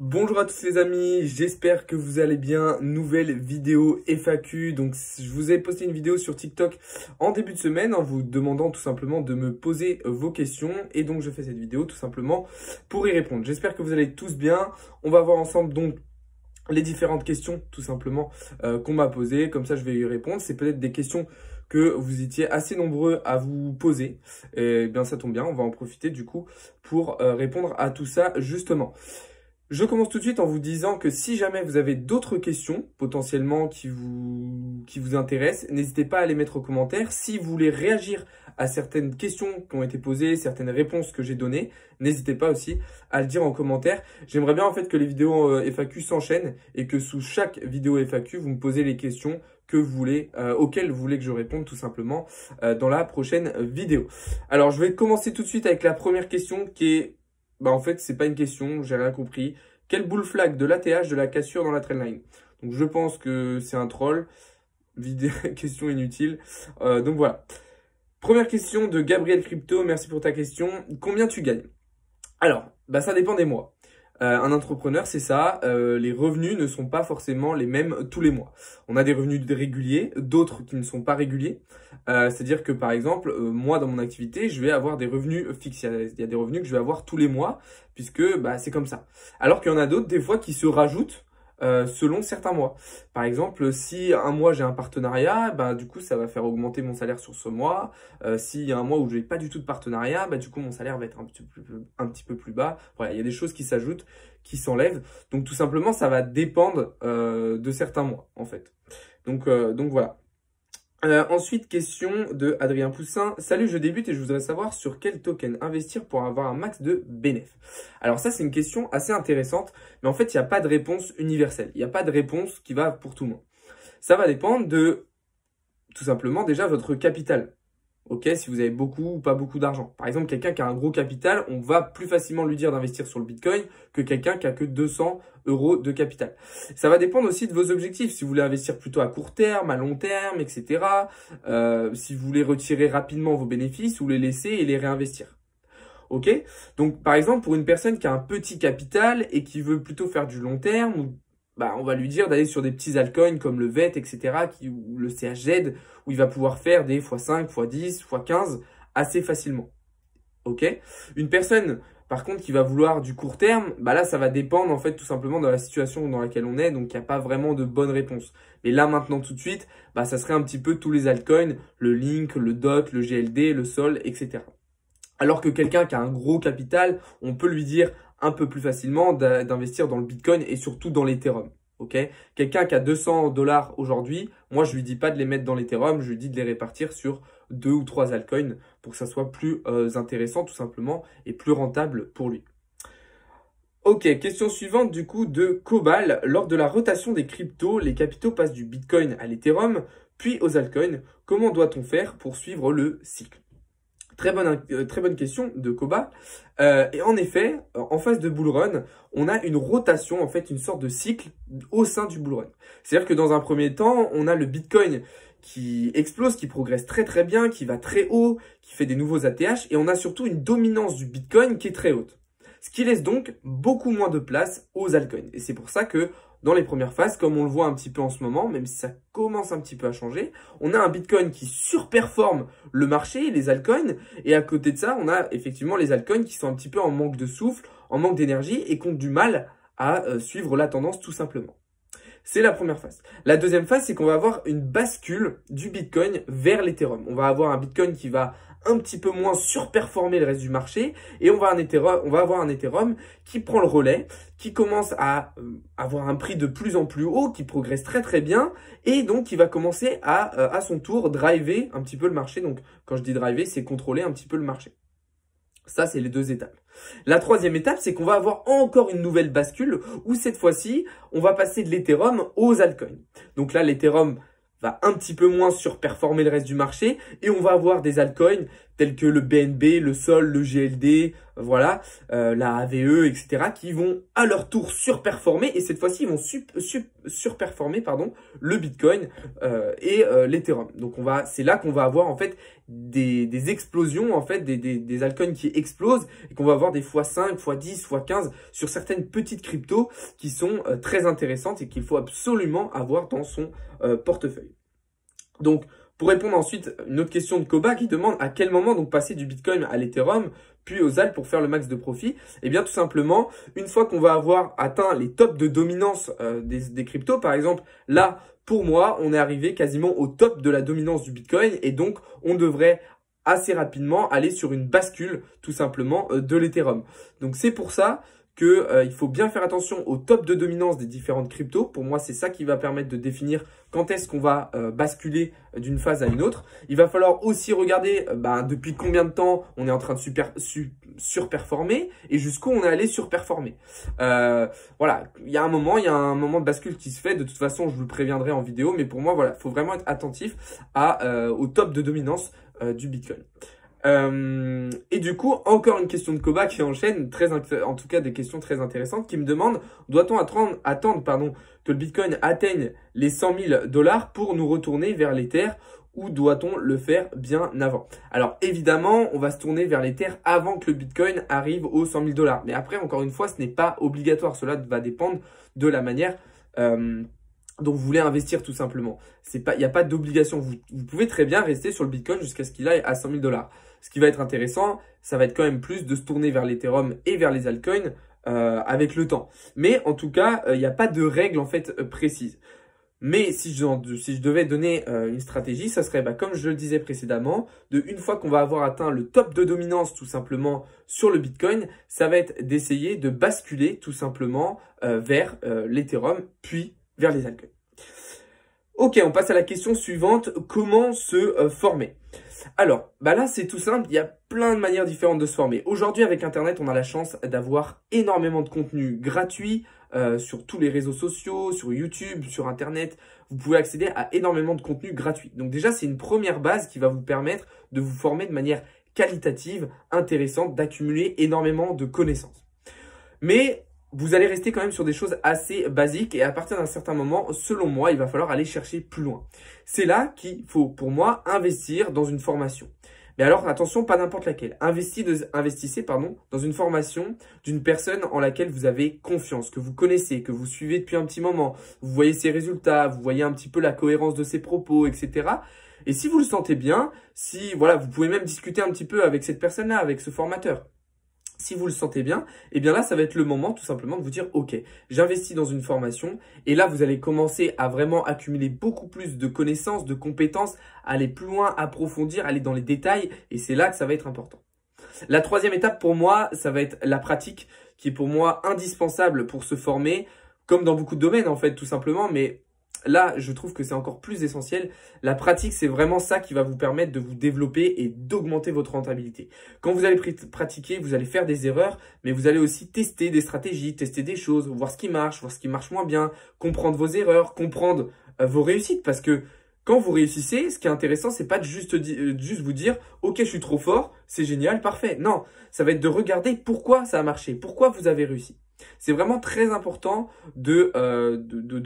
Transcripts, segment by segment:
Bonjour à tous les amis, j'espère que vous allez bien. Nouvelle vidéo FAQ. Donc je vous ai posté une vidéo sur TikTok en début de semaine en vous demandant tout simplement de me poser vos questions. Et donc je fais cette vidéo tout simplement pour y répondre. J'espère que vous allez tous bien. On va voir ensemble donc les différentes questions tout simplement qu'on m'a posées. Comme ça je vais y répondre. C'est peut-être des questions que vous étiez assez nombreux à vous poser. Et bien ça tombe bien, on va en profiter du coup pour répondre à tout ça justement. Je commence tout de suite en vous disant que si jamais vous avez d'autres questions potentiellement qui vous intéressent, n'hésitez pas à les mettre en commentaire. Si vous voulez réagir à certaines questions qui ont été posées, certaines réponses que j'ai données, n'hésitez pas aussi à le dire en commentaire. J'aimerais bien en fait que les vidéos FAQ s'enchaînent et que sous chaque vidéo FAQ, vous me posez les questions que vous voulez, auxquelles vous voulez que je réponde tout simplement dans la prochaine vidéo. Alors je vais commencer tout de suite avec la première question qui est... en fait, c'est pas une question, j'ai rien compris. Quel bull flag de l'ATH de la cassure dans la trendline? Donc je pense que c'est un troll. Question inutile. Donc voilà. Première question de Gabriel Crypto, merci pour ta question. Combien tu gagnes? Alors, ça dépend des mois. Un entrepreneur, c'est ça, les revenus ne sont pas forcément les mêmes tous les mois. On a des revenus réguliers, d'autres qui ne sont pas réguliers. C'est-à-dire que par exemple, moi dans mon activité, je vais avoir des revenus fixes. Il y a des revenus que je vais avoir tous les mois, puisque c'est comme ça. Alors qu'il y en a d'autres, des fois, qui se rajoutent selon certains mois. Par exemple, si un mois j'ai un partenariat, du coup ça va faire augmenter mon salaire sur ce mois. S'il y a un mois où je n'ai pas du tout de partenariat, du coup mon salaire va être un petit peu plus bas. Voilà, il y a des choses qui s'ajoutent, qui s'enlèvent. Donc tout simplement, ça va dépendre de certains mois en fait. Donc voilà. Ensuite, question de Adrien Poussin. Salut, je débute et je voudrais savoir sur quel token investir pour avoir un max de bénéfices. Alors ça, c'est une question assez intéressante, mais en fait, il n'y a pas de réponse universelle. Il n'y a pas de réponse qui va pour tout le monde. Ça va dépendre de, tout simplement, déjà votre capital. Ok, si vous avez beaucoup ou pas beaucoup d'argent. Par exemple, quelqu'un qui a un gros capital, on va plus facilement lui dire d'investir sur le Bitcoin que quelqu'un qui a que 200 € de capital. Ça va dépendre aussi de vos objectifs. Si vous voulez investir plutôt à court terme, à long terme, etc. Si vous voulez retirer rapidement vos bénéfices ou les laisser et les réinvestir. Ok, donc par exemple, pour une personne qui a un petit capital et qui veut plutôt faire du long terme, on va lui dire d'aller sur des petits altcoins comme le VET, etc., ou le CHZ, où il va pouvoir faire des x5, x10, x15 assez facilement. Ok. Une personne, par contre, qui va vouloir du court terme, là, ça va dépendre, en fait, tout simplement de la situation dans laquelle on est, donc il n'y a pas vraiment de bonne réponse. Mais là, maintenant, tout de suite, ça serait un petit peu tous les altcoins, le Link, le DOT, le GLD, le SOL, etc. Alors que quelqu'un qui a un gros capital, on peut lui dire un peu plus facilement d'investir dans le Bitcoin et surtout dans l'Ethereum. Okay, quelqu'un qui a 200 $ aujourd'hui, moi je lui dis pas de les mettre dans l'Ethereum, je lui dis de les répartir sur 2 ou 3 altcoins pour que ça soit plus intéressant tout simplement et plus rentable pour lui. Ok, question suivante du coup de Cobal. Lors de la rotation des cryptos, les capitaux passent du Bitcoin à l'Ethereum, puis aux altcoins. Comment doit-on faire pour suivre le cycle? Très bonne question de Koba. Et en effet, en phase de bull run, on a une rotation, en fait, une sorte de cycle au sein du bull run. C'est-à-dire que dans un premier temps, on a le Bitcoin qui explose, qui progresse très très bien, qui va très haut, qui fait des nouveaux ATH, et on a surtout une dominance du Bitcoin qui est très haute. Ce qui laisse donc beaucoup moins de place aux altcoins. Et c'est pour ça que dans les premières phases, comme on le voit un petit peu en ce moment, même si ça commence un petit peu à changer, on a un Bitcoin qui surperforme le marché, les altcoins, et à côté de ça, on a effectivement les altcoins qui sont un petit peu en manque de souffle, en manque d'énergie et qui ont du mal à suivre la tendance tout simplement. C'est la première phase. La deuxième phase, c'est qu'on va avoir une bascule du Bitcoin vers l'Ethereum. On va avoir un Bitcoin qui va un petit peu moins surperformer le reste du marché et on va avoir un Ethereum qui prend le relais, qui commence à avoir un prix de plus en plus haut, qui progresse très très bien et donc qui va commencer à son tour driver un petit peu le marché. Donc quand je dis driver, c'est contrôler un petit peu le marché. Ça, c'est les deux étapes. La troisième étape, c'est qu'on va avoir encore une nouvelle bascule où cette fois-ci, on va passer de l'Ethereum aux altcoins. Donc là, l'Ethereum va un petit peu moins surperformer le reste du marché et on va avoir des altcoins tels que le BNB, le SOL, le GLD, voilà, la AVE, etc., qui vont à leur tour surperformer, et cette fois-ci, ils vont surperformer le Bitcoin et l'Ethereum. Donc c'est là qu'on va avoir en fait des explosions, en fait, des altcoins qui explosent, et qu'on va avoir des x5, x10, x15 sur certaines petites cryptos qui sont très intéressantes et qu'il faut absolument avoir dans son portefeuille. Donc, pour répondre ensuite à une autre question de Koba qui demande à quel moment donc passer du Bitcoin à l'Ethereum puis aux ALT pour faire le max de profit. Eh bien tout simplement, une fois qu'on va avoir atteint les tops de dominance des cryptos, par exemple, là, pour moi, on est arrivé quasiment au top de la dominance du Bitcoin et donc on devrait assez rapidement aller sur une bascule tout simplement de l'Ethereum. Donc c'est pour ça que il faut bien faire attention au top de dominance des différentes cryptos. Pour moi, c'est ça qui va permettre de définir quand est-ce qu'on va basculer d'une phase à une autre. Il va falloir aussi regarder depuis combien de temps on est en train de surperformer et jusqu'où on est allé surperformer. Voilà, il y a un moment de bascule qui se fait. De toute façon, je vous le préviendrai en vidéo. Mais pour moi, voilà, il faut vraiment être attentif au top de dominance du Bitcoin. Et du coup, encore une question de Koba qui enchaîne, en tout cas des questions très intéressantes, qui me demande, doit-on attendre que le Bitcoin atteigne les 100 000 $ pour nous retourner vers l'Ether ou doit-on le faire bien avant? Alors évidemment, on va se tourner vers l'Ether avant que le Bitcoin arrive aux 100 000 $. Mais après, encore une fois, ce n'est pas obligatoire. Cela va dépendre de la manière dont vous voulez investir tout simplement. Il n'y a pas d'obligation. Vous pouvez très bien rester sur le Bitcoin jusqu'à ce qu'il aille à 100 000 $. Ce qui va être intéressant, ça va être quand même plus de se tourner vers l'Ethereum et vers les altcoins avec le temps. Mais en tout cas, il n'y a pas de règle en fait précise. Mais si je devais donner une stratégie, ça serait, comme je le disais précédemment, une fois qu'on va avoir atteint le top de dominance tout simplement sur le Bitcoin, ça va être d'essayer de basculer tout simplement vers l'Ethereum puis vers les altcoins. Ok, on passe à la question suivante. Comment se former? Alors, là, c'est tout simple. Il y a plein de manières différentes de se former. Aujourd'hui, avec Internet, on a la chance d'avoir énormément de contenu gratuit sur tous les réseaux sociaux, sur YouTube, sur Internet. Vous pouvez accéder à énormément de contenu gratuit. Donc déjà, c'est une première base qui va vous permettre de vous former de manière qualitative, intéressante, d'accumuler énormément de connaissances. Mais vous allez rester quand même sur des choses assez basiques et à partir d'un certain moment, selon moi, il va falloir aller chercher plus loin. C'est là qu'il faut, pour moi, investir dans une formation. Mais alors, attention, pas n'importe laquelle. Investissez dans une formation d'une personne en laquelle vous avez confiance, que vous connaissez, que vous suivez depuis un petit moment. Vous voyez ses résultats, vous voyez un petit peu la cohérence de ses propos, etc. Et si vous le sentez bien, vous pouvez même discuter un petit peu avec cette personne-là, avec ce formateur. Si vous le sentez bien, eh bien là, ça va être le moment tout simplement de vous dire « Ok, j'investis dans une formation » et là, vous allez commencer à vraiment accumuler beaucoup plus de connaissances, de compétences, aller plus loin, approfondir, aller dans les détails et c'est là que ça va être important. La troisième étape pour moi, ça va être la pratique qui est pour moi indispensable pour se former, comme dans beaucoup de domaines en fait tout simplement, mais là, je trouve que c'est encore plus essentiel. La pratique, c'est vraiment ça qui va vous permettre de vous développer et d'augmenter votre rentabilité. Quand vous allez pratiquer, vous allez faire des erreurs, mais vous allez aussi tester des stratégies, tester des choses, voir ce qui marche moins bien, comprendre vos erreurs, comprendre vos réussites. Parce que quand vous réussissez, ce qui est intéressant, c'est pas de juste vous dire « Ok, je suis trop fort, c'est génial, parfait ». Non, ça va être de regarder pourquoi ça a marché, pourquoi vous avez réussi. C'est vraiment très important de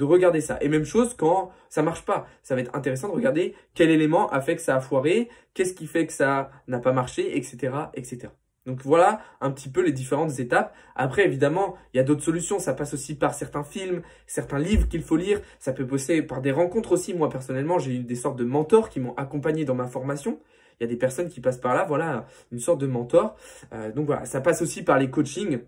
regarder ça. Et même chose quand ça marche pas. Ça va être intéressant de regarder quel élément a fait que ça a foiré, qu'est-ce qui fait que ça n'a pas marché, etc., etc. Donc voilà un petit peu les différentes étapes. Après, évidemment, il y a d'autres solutions. Ça passe aussi par certains films, certains livres qu'il faut lire. Ça peut passer par des rencontres aussi. Moi, personnellement, j'ai eu des sortes de mentors qui m'ont accompagné dans ma formation. Il y a des personnes qui passent par là. Voilà, une sorte de mentor. Donc voilà, ça passe aussi par les coachings.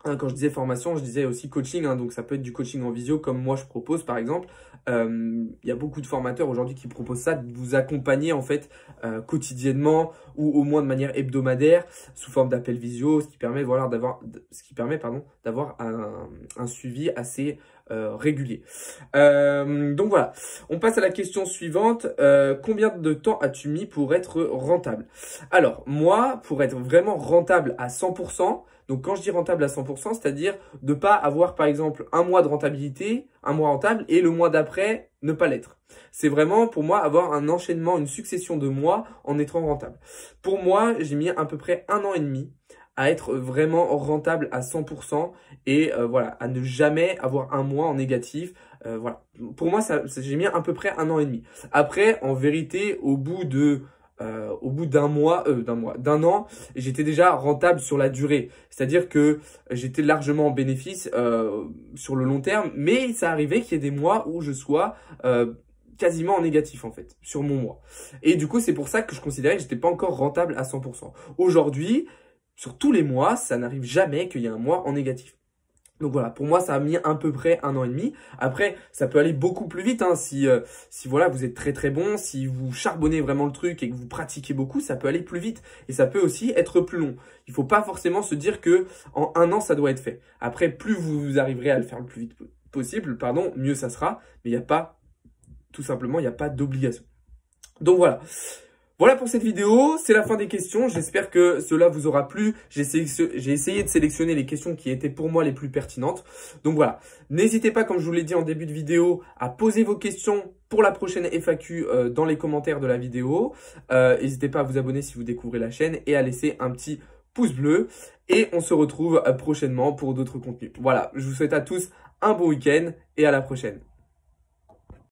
Quand je disais formation, je disais aussi coaching, donc ça peut être du coaching en visio comme moi je propose par exemple. Il y a beaucoup de formateurs aujourd'hui qui proposent ça, de vous accompagner en fait quotidiennement ou au moins de manière hebdomadaire sous forme d'appel visio, ce qui permet d'avoir un suivi assez régulier. Donc voilà, on passe à la question suivante. Combien de temps as-tu mis pour être rentable? Alors moi, pour être vraiment rentable à 100%, Donc quand je dis rentable à 100%, c'est-à-dire de pas avoir par exemple un mois de rentabilité, un mois rentable et le mois d'après ne pas l'être. C'est vraiment pour moi avoir un enchaînement, une succession de mois en étant rentable. Pour moi, j'ai mis à peu près 1 an et demi à être vraiment rentable à 100% et voilà, à ne jamais avoir un mois en négatif. Voilà. Pour moi, j'ai mis à peu près 1 an et demi. Après, en vérité, au bout d'un an, j'étais déjà rentable sur la durée. C'est-à-dire que j'étais largement en bénéfice sur le long terme, mais ça arrivait qu'il y ait des mois où je sois quasiment en négatif en fait, sur mon mois. Et du coup, c'est pour ça que je considérais que j'étais pas encore rentable à 100%. Aujourd'hui, sur tous les mois, ça n'arrive jamais qu'il y ait un mois en négatif. Donc voilà, pour moi, ça a mis à peu près 1 an et demi. Après, ça peut aller beaucoup plus vite, hein, si voilà, vous êtes très très bon, si vous charbonnez vraiment le truc et que vous pratiquez beaucoup, ça peut aller plus vite. Et ça peut aussi être plus long. Il faut pas forcément se dire que en 1 an, ça doit être fait. Après, plus vous arriverez à le faire le plus vite possible, pardon, mieux ça sera. Mais il n'y a pas, tout simplement, il n'y a pas d'obligation. Donc voilà. Voilà pour cette vidéo, c'est la fin des questions. J'espère que cela vous aura plu. J'ai essayé de sélectionner les questions qui étaient pour moi les plus pertinentes. Donc voilà, n'hésitez pas, comme je vous l'ai dit en début de vidéo, à poser vos questions pour la prochaine FAQ dans les commentaires de la vidéo. N'hésitez pas à vous abonner si vous découvrez la chaîne et à laisser un petit pouce bleu. Et on se retrouve prochainement pour d'autres contenus. Voilà, je vous souhaite à tous un bon week-end et à la prochaine.